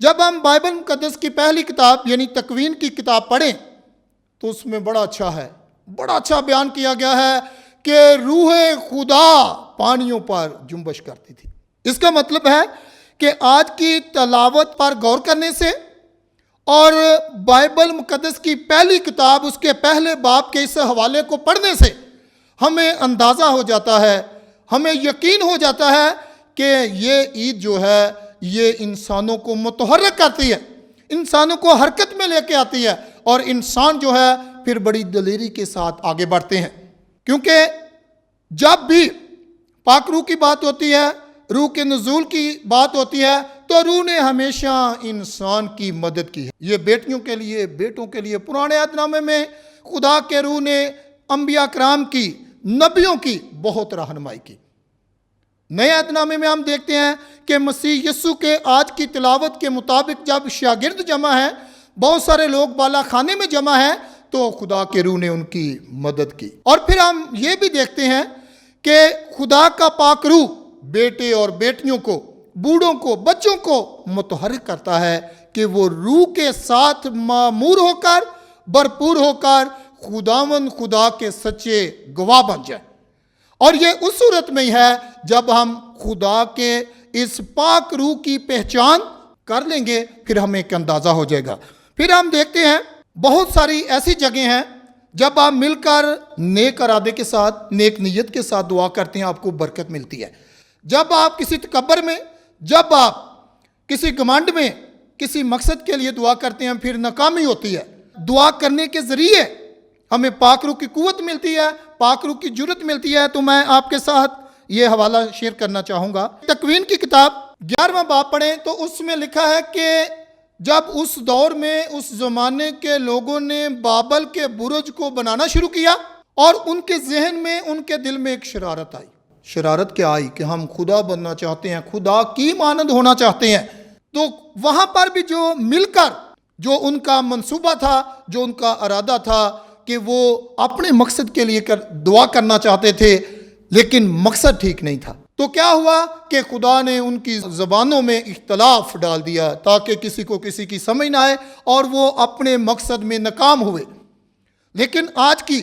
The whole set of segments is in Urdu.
جب ہم بائبل مقدس کی پہلی کتاب یعنی تکوین کی کتاب پڑھیں تو اس میں بڑا اچھا بیان کیا گیا ہے کہ روح خدا پانیوں پر جنبش کرتی تھی۔ اس کا مطلب ہے کہ آج کی تلاوت پر غور کرنے سے اور بائبل مقدس کی پہلی کتاب اس کے پہلے باب کے اس حوالے کو پڑھنے سے ہمیں اندازہ ہو جاتا ہے، ہمیں یقین ہو جاتا ہے کہ یہ عید جو ہے یہ انسانوں کو متحرک کرتی ہے، انسانوں کو حرکت میں لے کے آتی ہے، اور انسان جو ہے پھر بڑی دلیری کے ساتھ آگے بڑھتے ہیں۔ کیونکہ جب بھی پاک روح کی بات ہوتی ہے، روح کے نزول کی بات ہوتی ہے، تو روح نے ہمیشہ انسان کی مدد کی ہے۔ یہ بیٹیوں کے لیے، بیٹوں کے لیے پرانے عہد نامے میں خدا کے روح نے انبیاء کرام کی، نبیوں کی بہت رہنمائی کی۔ نئے عہد نامے میں ہم دیکھتے ہیں کہ مسیح یسوع کے آج کی تلاوت کے مطابق جب شاگرد جمع ہیں، بہت سارے لوگ بالا خانے میں جمع ہیں، تو خدا کے روح نے ان کی مدد کی۔ اور پھر ہم یہ بھی دیکھتے ہیں کہ خدا کا پاک روح بیٹے اور بیٹیوں کو، بوڑھوں کو، بچوں کو متحرک کرتا ہے کہ وہ روح کے ساتھ معمور ہو کر، بھرپور ہو کر خداوند خدا کے سچے گواہ بن جائیں۔ اور یہ اس صورت میں ہی ہے جب ہم خدا کے اس پاک روح کی پہچان کر لیں گے، پھر ہمیں ایک اندازہ ہو جائے گا۔ پھر ہم دیکھتے ہیں بہت ساری ایسی جگہیں ہیں جب آپ مل کر نیک ارادے کے ساتھ، نیک نیت کے ساتھ دعا کرتے ہیں، آپ کو برکت ملتی ہے۔ جب آپ کسی تکبر میں، جب آپ کسی گھمنڈ میں کسی مقصد کے لیے دعا کرتے ہیں، پھر ناکامی ہوتی ہے۔ دعا کرنے کے ذریعے ہمیں پاک روح کی قوت ملتی ہے، پاک روح کی جرت ملتی ہے۔ تو میں آپ کے ساتھ یہ حوالہ شیئر کرنا چاہوں گا۔ تکوین کی کتاب 11واں باب پڑھیں تو اس میں لکھا ہے کہ جب اس دور میں اس زمانے کے لوگوں نے بابل کے برج کو بنانا شروع کیا، اور ان کے ذہن میں، ان کے دل میں ایک شرارت آئی۔ شرارت کیا آئی؟ کہ ہم خدا بننا چاہتے ہیں، خدا کی مانند ہونا چاہتے ہیں۔ تو وہاں پر بھی جو مل کر جو ان کا منصوبہ تھا، جو ان کا ارادہ تھا کہ وہ اپنے مقصد کے لیے دعا کرنا چاہتے تھے، لیکن مقصد ٹھیک نہیں تھا۔ تو کیا ہوا کہ خدا نے ان کی زبانوں میں اختلاف ڈال دیا تاکہ کسی کو کسی کی سمجھ نہ آئے، اور وہ اپنے مقصد میں ناکام ہوئے۔ لیکن آج کی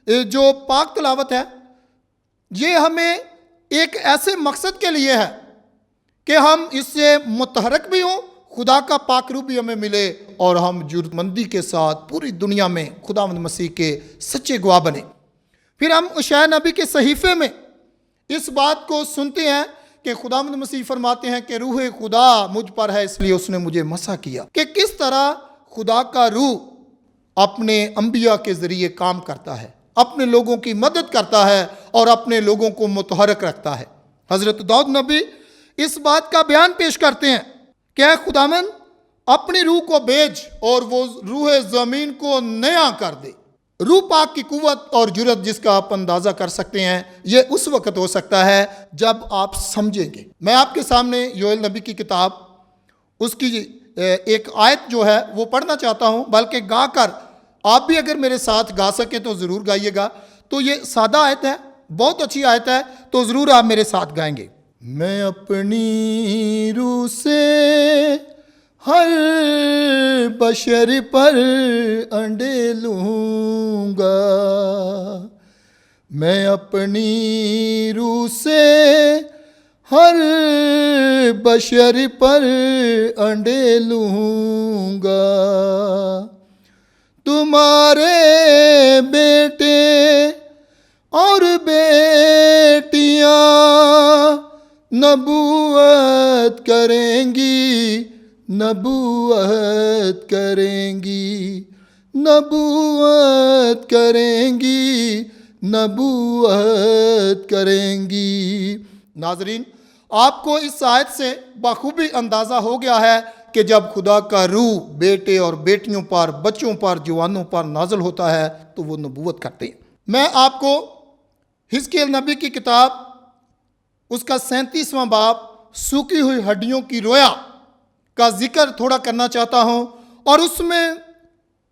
جو پاک تلاوت ہے، یہ ہمیں ایک ایسے مقصد کے لیے ہے کہ ہم اس سے متحرک بھی ہوں، خدا کا پاک روح بھی ہمیں ملے، اور ہم جرات مندی کے ساتھ پوری دنیا میں خداوند مسیح کے سچے گواہ بنے۔ پھر ہم اشعیاء نبی کے صحیفے میں اس بات کو سنتے ہیں کہ خداوند مسیح فرماتے ہیں کہ روح خدا مجھ پر ہے، اس لیے اس نے مجھے مسح کیا۔ کہ کس طرح خدا کا روح اپنے انبیاء کے ذریعے کام کرتا ہے، اپنے لوگوں کی مدد کرتا ہے، اور اپنے لوگوں کو متحرک رکھتا ہے۔ حضرت داؤد نبی اس بات کا بیان پیش کرتے ہیں کہ اے خداوند اپنی روح کو بھیج اور وہ روح زمین کو نیا کر دے۔ روح پاک کی قوت اور جرت جس کا آپ اندازہ کر سکتے ہیں، یہ اس وقت ہو سکتا ہے جب آپ سمجھیں گے۔ میں آپ کے سامنے یوئیل نبی کی کتاب، اس کی ایک آیت جو ہے وہ پڑھنا چاہتا ہوں، بلکہ گا کر آپ بھی اگر میرے ساتھ گا سکیں تو ضرور گائیے گا۔ تو یہ سادہ آیت ہے، بہت اچھی آیت ہے، تو ضرور آپ میرے ساتھ گائیں گے۔ میں اپنی روح سے ہر بشر پر انڈے لوں گا، میں اپنی روح سے ہر بشر پر انڈے لوں گا، تمہارے بیٹے اور بیٹیاں نبوت کریں گی، نبوت کریں گی، نبوت کریں گی، نبوت کریں گی۔ ناظرین، آپ کو اس آیت سے بخوبی اندازہ ہو گیا ہے کہ جب خدا کا روح بیٹے اور بیٹیوں پر، بچوں پر، جوانوں پر نازل ہوتا ہے تو وہ نبوت کرتے ہیں۔ میں آپ کو حزقیل نبی کی کتاب، اس کا 37واں باب، سوکھی ہوئی ہڈیوں کی رویا کا ذکر تھوڑا کرنا چاہتا ہوں، اور اس میں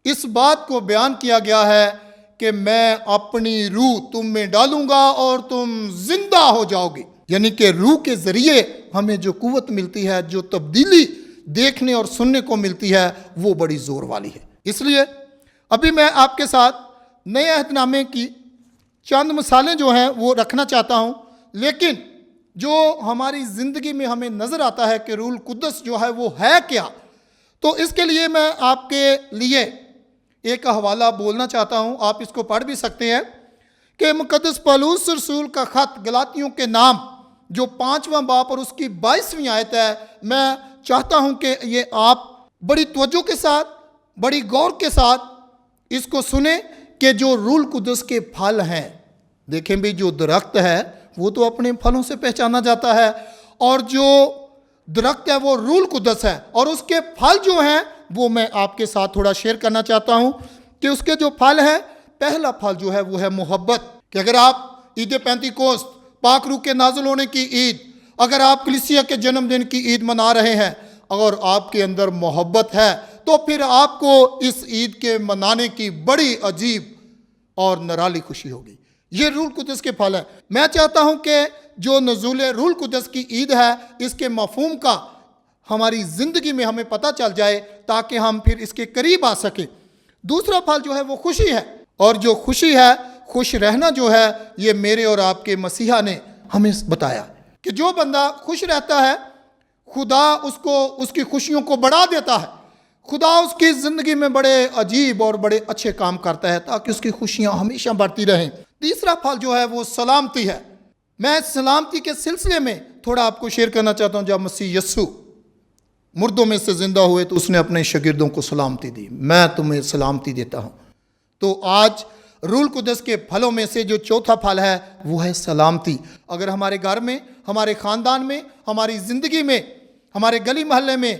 اس بات کو بیان کیا گیا ہے کہ میں اپنی روح تم میں ڈالوں گا اور تم زندہ ہو جاؤ گے۔ یعنی کہ روح کے ذریعے ہمیں جو قوت ملتی ہے، جو تبدیلی دیکھنے اور سننے کو ملتی ہے وہ بڑی زور والی ہے۔ اس لیے ابھی میں آپ کے ساتھ نئے عہد نامے کی چند مثالیں جو ہیں وہ رکھنا چاہتا ہوں، لیکن جو ہماری زندگی میں ہمیں نظر آتا ہے کہ روح القدس جو ہے وہ ہے کیا، تو اس کے لیے میں آپ کے لیے ایک حوالہ بولنا چاہتا ہوں، آپ اس کو پڑھ بھی سکتے ہیں کہ مقدس پولس رسول کا خط گلاطیوں کے نام جو 5واں باب اور اس کی 22ویں آیت ہے، میں چاہتا ہوں کہ یہ آپ بڑی توجہ کے ساتھ، بڑی غور کے ساتھ اس کو سنیں کہ جو روح القدس کے پھل ہیں، دیکھیں بھی جو درخت ہے وہ تو اپنے پھلوں سے پہچانا جاتا ہے، اور جو درخت ہے وہ روح القدس ہے، اور اس کے پھل جو ہیں وہ میں آپ کے ساتھ تھوڑا شیئر کرنا چاہتا ہوں کہ اس کے جو پھل ہیں، پہلا پھل جو ہے وہ ہے محبت۔ کہ اگر آپ عید پینتیکوست، پاک روح کے نازل ہونے کی عید، اگر آپ کلیسیا کے جنم دن کی عید منا رہے ہیں اور آپ کے اندر محبت ہے، تو پھر آپ کو اس عید کے منانے کی بڑی عجیب اور نرالی خوشی ہوگی۔ یہ روح القدس کے پھل ہے۔ میں چاہتا ہوں کہ جو نزول روح القدس کی عید ہے، اس کے مفہوم کا ہماری زندگی میں ہمیں پتہ چل جائے تاکہ ہم پھر اس کے قریب آ سکیں۔ دوسرا پھل جو ہے وہ خوشی ہے، اور جو خوشی ہے، خوش رہنا جو ہے، یہ میرے اور آپ کے مسیحا نے ہمیں بتایا کہ جو بندہ خوش رہتا ہے، خدا اس کی خوشیوں کو بڑھا دیتا ہے۔ خدا اس کی زندگی میں بڑے عجیب اور بڑے اچھے کام کرتا ہے تاکہ اس کی خوشیاں ہمیشہ بڑھتی رہیں۔ تیسرا پھل جو ہے وہ سلامتی ہے۔ میں سلامتی کے سلسلے میں تھوڑا آپ کو شیئر کرنا چاہتا ہوں۔ جب مسیح یسوع مردوں میں سے زندہ ہوئے تو اس نے اپنے شاگردوں کو سلامتی دی، میں تمہیں سلامتی دیتا ہوں۔ تو آج روح القدس کے پھلوں میں سے جو چوتھا پھل ہے وہ ہے سلامتی۔ اگر ہمارے گھر میں، ہمارے خاندان میں، ہماری زندگی میں، ہمارے گلی محلے میں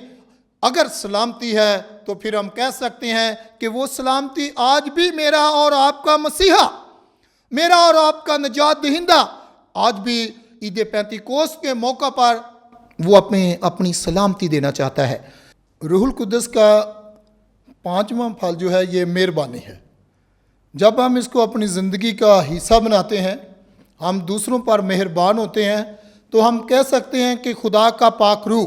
اگر سلامتی ہے تو پھر ہم کہہ سکتے ہیں کہ وہ سلامتی آج بھی میرا اور آپ کا مسیحا، میرا اور آپ کا نجات دہندہ، آج بھی عید پینتیکوست کے موقع پر وہ اپنی سلامتی دینا چاہتا ہے۔ روح القدس کا 5واں پھل جو ہے یہ مہربانی ہے۔ جب ہم اس کو اپنی زندگی کا حصہ بناتے ہیں، ہم دوسروں پر مہربان ہوتے ہیں، تو ہم کہہ سکتے ہیں کہ خدا کا پاک روح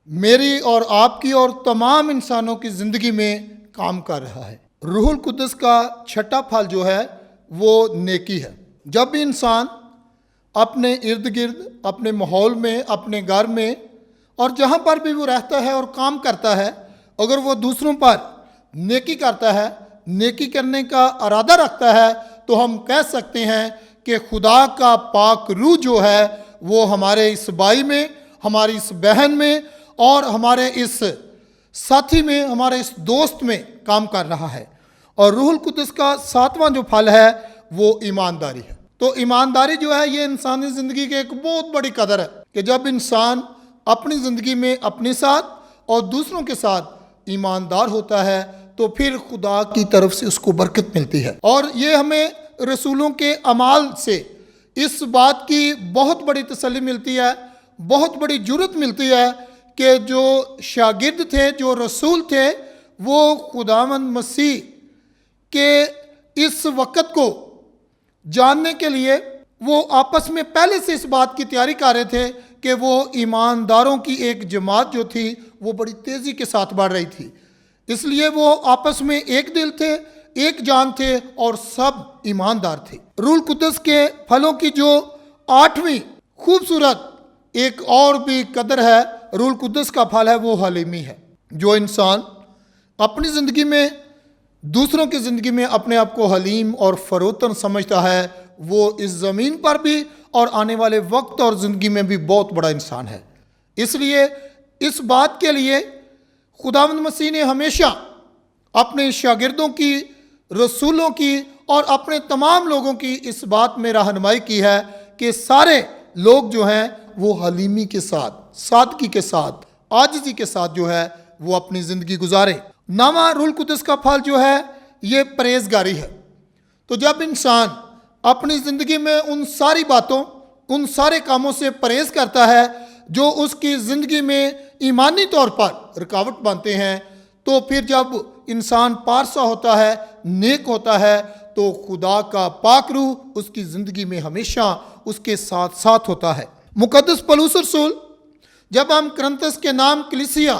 میری اور آپ کی اور تمام انسانوں کی زندگی میں کام کر رہا ہے۔ روح القدس کا 6واں پھل جو ہے وہ نیکی ہے۔ جب بھی انسان اپنے ارد گرد، اپنے ماحول میں، اپنے گھر میں اور جہاں پر بھی وہ رہتا ہے اور کام کرتا ہے، اگر وہ دوسروں پر نیکی کرتا ہے، نیکی کرنے کا ارادہ رکھتا ہے، تو ہم کہہ سکتے ہیں کہ خدا کا پاک روح جو ہے وہ ہمارے اس بھائی میں، ہماری اس بہن میں اور ہمارے اس ساتھی میں، ہمارے اس دوست میں کام کر رہا ہے۔ اور روح القدس کا 7واں جو پھل ہے وہ ایمانداری ہے۔ تو ایمانداری جو ہے یہ انسانی زندگی کی ایک بہت بڑی قدر ہے کہ جب انسان اپنی زندگی میں اپنے ساتھ اور دوسروں کے ساتھ ایماندار ہوتا ہے تو پھر خدا کی طرف سے اس کو برکت ملتی ہے۔ اور یہ ہمیں رسولوں کے اعمال سے اس بات کی بہت بڑی تسلی ملتی ہے، بہت بڑی جرأت ملتی ہے کہ جو شاگرد تھے، جو رسول تھے، وہ خداوند مسیح کے اس وقت کو جاننے کے لیے وہ آپس میں پہلے سے اس بات کی تیاری کر رہے تھے کہ وہ ایمانداروں کی ایک جماعت جو تھی وہ بڑی تیزی کے ساتھ بڑھ رہی تھی، اس لیے وہ آپس میں ایک دل تھے، ایک جان تھے اور سب ایماندار تھے۔ روح القدس کے پھلوں کی جو 8ویں خوبصورت ایک اور بھی قدر ہے، روح القدس کا پھل ہے وہ حلیمی ہے۔ جو انسان اپنی زندگی میں، دوسروں کی زندگی میں اپنے آپ کو حلیم اور فروتن سمجھتا ہے، وہ اس زمین پر بھی اور آنے والے وقت اور زندگی میں بھی بہت بڑا انسان ہے۔ اس لیے اس بات کے لیے خداوند مسیح نے ہمیشہ اپنے شاگردوں کی، رسولوں کی اور اپنے تمام لوگوں کی اس بات میں رہنمائی کی ہے کہ سارے لوگ جو ہیں وہ حلیمی کے ساتھ، سادگی کے ساتھ، عاجزی کے ساتھ جو ہے وہ اپنی زندگی گزاریں۔ 9واں روح القدس کا پھل جو ہے یہ پرہیزگاری ہے۔ تو جب انسان اپنی زندگی میں ان ساری باتوں، ان سارے کاموں سے پرہیز کرتا ہے جو اس کی زندگی میں ایمانی طور پر رکاوٹ بنتے ہیں، تو پھر جب انسان پارسا ہوتا ہے، نیک ہوتا ہے، تو خدا کا پاک روح اس کی زندگی میں ہمیشہ اس کے ساتھ ساتھ ہوتا ہے۔ مقدس پولس رسول جب ہم کرنتس کے نام کلیسیا